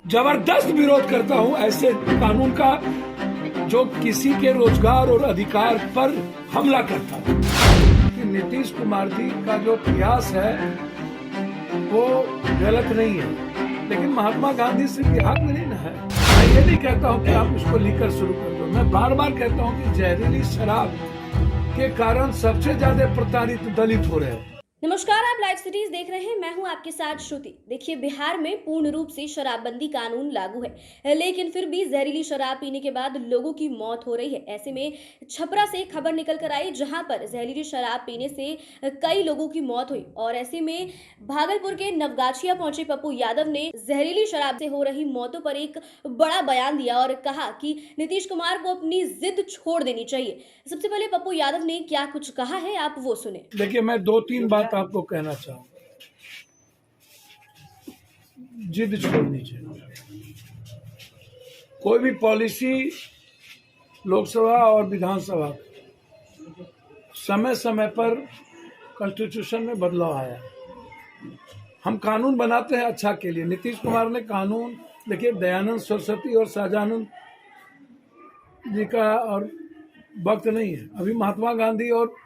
जबरदस्त विरोध करता हूं ऐसे कानून का जो किसी के रोजगार और अधिकार पर हमला करता है। कि नीतीश कुमार जी का जो प्रयास है वो गलत नहीं है, लेकिन महात्मा गांधी से बिहार में नहीं ना है। मैं ये नहीं कहता हूं कि आप इसको लिकर शुरू कर दो। मैं बार बार कहता हूं कि जहरीली शराब के कारण सबसे ज्यादा प्रताड़ित दलित हो रहे हैं। नमस्कार, आप लाइव सिटीज देख रहे हैं। मैं हूं आपके साथ श्रुति। देखिए, बिहार में पूर्ण रूप से शराबबंदी कानून लागू है, लेकिन फिर भी जहरीली शराब पीने के बाद लोगों की मौत हो रही है। ऐसे में छपरा से खबर निकल कर आई, जहां पर जहरीली शराब पीने से कई लोगों की मौत हुई। और ऐसे में भागलपुर के नवगाछिया पहुंचे पप्पू यादव ने जहरीली शराब से हो रही मौतों पर एक बड़ा बयान दिया और कहा कि नीतीश कुमार को अपनी जिद छोड़ देनी चाहिए। सबसे पहले पप्पू यादव ने क्या कुछ कहा है, आप वो सुने। देखिए, मैं 2-3 बात आपको कहना चाहूंगा। जिद छोड़नी चाहिए। कोई भी पॉलिसी लोकसभा और विधानसभा समय समय पर कॉन्स्टिट्यूशन में बदलाव आया। हम कानून बनाते हैं अच्छा के लिए। नीतीश कुमार ने कानून, देखिए, दयानंद सरस्वती और शाहजहानंद जी का और वक्त नहीं है। अभी महात्मा गांधी और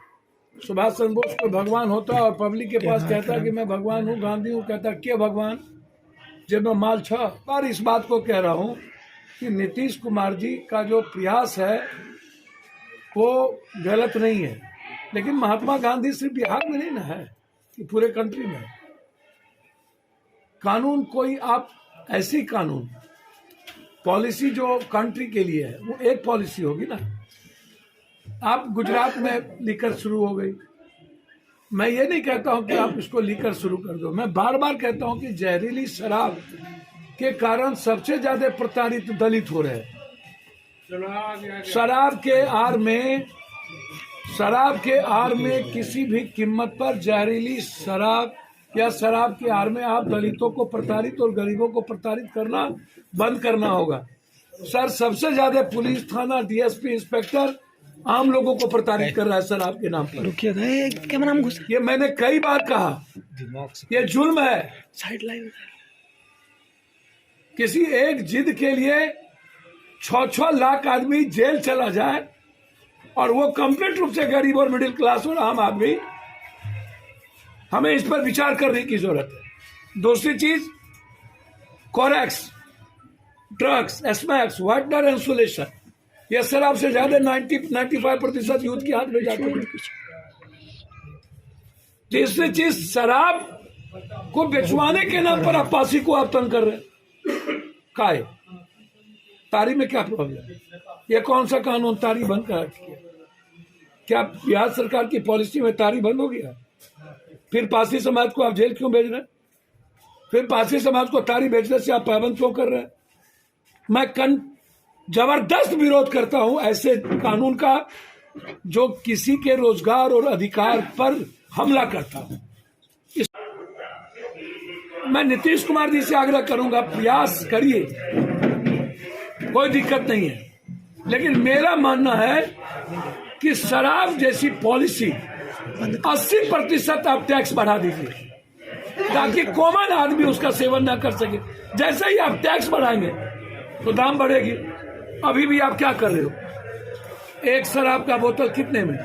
सुभाष चंद्र बोस को भगवान होता और पब्लिक के पास कहता कि मैं भगवान हूँ, गांधी हूँ, कहता क्या भगवान जब मैं माल छा। पर इस बात को कह रहा हूँ कि नीतीश कुमार जी का जो प्रयास है वो गलत नहीं है, लेकिन महात्मा गांधी सिर्फ बिहार में नहीं ना है, कि पूरे कंट्री में। कानून कोई आप ऐसी कानून पॉलिसी जो कंट्री के लिए है वो एक पॉलिसी होगी ना। आप गुजरात में लीकर शुरू हो गई। मैं ये नहीं कहता हूं कि आप इसको लीकर शुरू कर दो। मैं बार बार कहता हूं कि जहरीली शराब के कारण सबसे ज्यादा प्रताड़ित दलित हो रहे हैं। शराब के आड़ में किसी भी कीमत पर जहरीली शराब या शराब के आड़ में आप दलितों को प्रताड़ित और गरीबों को प्रताड़ित करना बंद करना होगा। सर, सबसे ज्यादा पुलिस थाना, डीएसपी, इंस्पेक्टर आम लोगों को प्रताड़ित कर रहा है शराब के नाम पर। ये मैंने कई बार कहा, ये जुल्म है। किसी एक जिद के लिए 6-6 लाख आदमी जेल चला जाए और वो कंप्लीट रूप से गरीब और मिडिल क्लास और आम आदमी। हमें इस पर विचार करने की जरूरत है। दूसरी चीज, कोरेक्स, ड्रग्स, एस्मैक्स, वाइटनर, इंसुलेशन, यह शराब से ज्यादा 90-95% यूथ के हाथ में जाते हैं। तीसरी चीज, शराब को बेचवाने के नाम पर अपासी को आप तंग कर रहे हैं। काय तारी में क्या प्रॉब्लम है? ये कौन सा कानून तारी बंद कर रखी है? क्या बिहार सरकार की पॉलिसी में तारी बंद हो गया? फिर पासी समाज को आप जेल क्यों भेज रहे हैं? फिर पासी समाज को तारी बेचने से आप पाबंद क्यों कर रहे हैं? मैं जबरदस्त विरोध करता हूं ऐसे कानून का जो किसी के रोजगार और अधिकार पर हमला करता है। मैं नीतीश कुमार जी से आग्रह करूंगा, प्रयास करिए, कोई दिक्कत नहीं है, लेकिन मेरा मानना है कि शराब जैसी पॉलिसी 80% आप टैक्स बढ़ा दीजिए ताकि कॉमन आदमी उसका सेवन ना कर सके। जैसे ही आप टैक्स बढ़ाएंगे तो दाम बढ़ेगी। अभी भी आप क्या कर रहे हो? एक शराब का बोतल कितने में?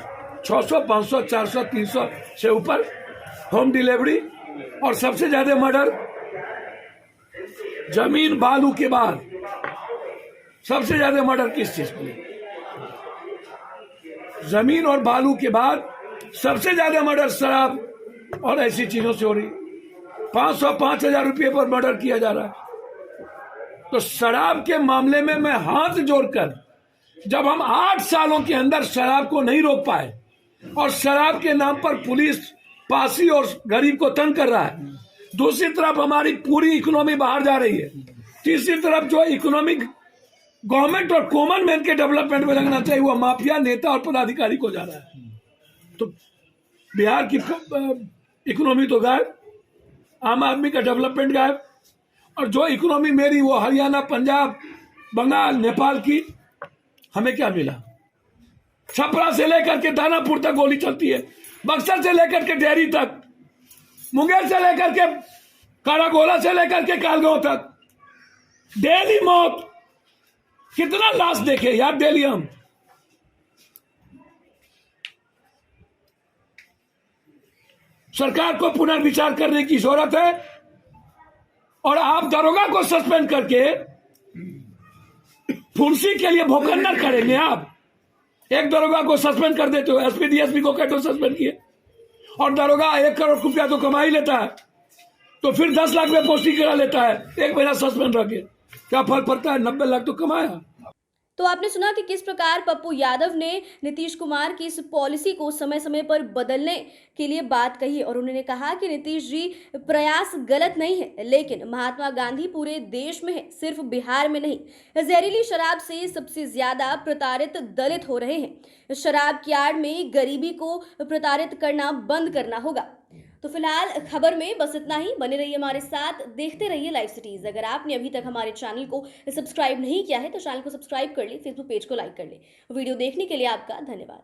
600, 500, 400, 300 से ऊपर होम डिलीवरी। और सबसे ज्यादा मर्डर जमीन बालू के बाद। सबसे ज्यादा मर्डर किस चीज पे? जमीन और बालू के बाद सबसे ज्यादा मर्डर शराब और ऐसी चीजों से हो रही। 500-5,000 रुपये पर मर्डर किया जा रहा है। तो शराब के मामले में मैं हाथ जोड़कर, जब हम 8 सालों के अंदर शराब को नहीं रोक पाए और शराब के नाम पर पुलिस पासी और गरीब को तंग कर रहा है, दूसरी तरफ हमारी पूरी इकोनॉमी बाहर जा रही है, तीसरी तरफ जो इकोनॉमिक गवर्नमेंट और कॉमन मैन के डेवलपमेंट में लगना चाहिए वो माफिया, नेता और पदाधिकारी को जा रहा है, तो बिहार की इकोनॉमी तो गायब, आम आदमी का डेवलपमेंट गायब। और जो इकोनॉमी मेरी वो हरियाणा, पंजाब, बंगाल, नेपाल की। हमें क्या मिला? छपरा से लेकर के दानापुर तक गोली चलती है, बक्सर से लेकर के डेहरी तक, मुंगेर से लेकर के कारागोला से लेकर के कालगांव तक। डेली मौत, कितना लाश देखे यार डेली हम। सरकार को पुनर्विचार करने की जरूरत है और आप दरोगा को सस्पेंड करके फुर्सी के लिए भोकन्नर करेंगे। आप एक दरोगा को सस्पेंड कर देते हो, एसपी डीएसपी को कैसे सस्पेंड किए, और दरोगा 1 करोड़ रुपया तो कमा ही लेता है, तो फिर 10 लाख में पोस्टिंग करा लेता है, 1 महीना सस्पेंड रखे, क्या फर्क पड़ता है? 90 लाख तो कमाया। तो आपने सुना कि किस प्रकार पप्पू यादव ने नीतीश कुमार की इस पॉलिसी को समय समय पर बदलने के लिए बात कही और उन्होंने कहा कि नीतीश जी प्रयास गलत नहीं है, लेकिन महात्मा गांधी पूरे देश में है, सिर्फ बिहार में नहीं। जहरीली शराब से सबसे ज्यादा प्रताड़ित दलित हो रहे हैं। शराब की आड़ में गरीबी को प्रताड़ित करना बंद करना होगा। तो फिलहाल खबर में बस इतना ही। बने रहिए हमारे साथ, देखते रहिए लाइव सिटीज। अगर आपने अभी तक हमारे चैनल को सब्सक्राइब नहीं किया है तो चैनल को सब्सक्राइब कर ले, फेसबुक पेज को लाइक कर ले। वीडियो देखने के लिए आपका धन्यवाद।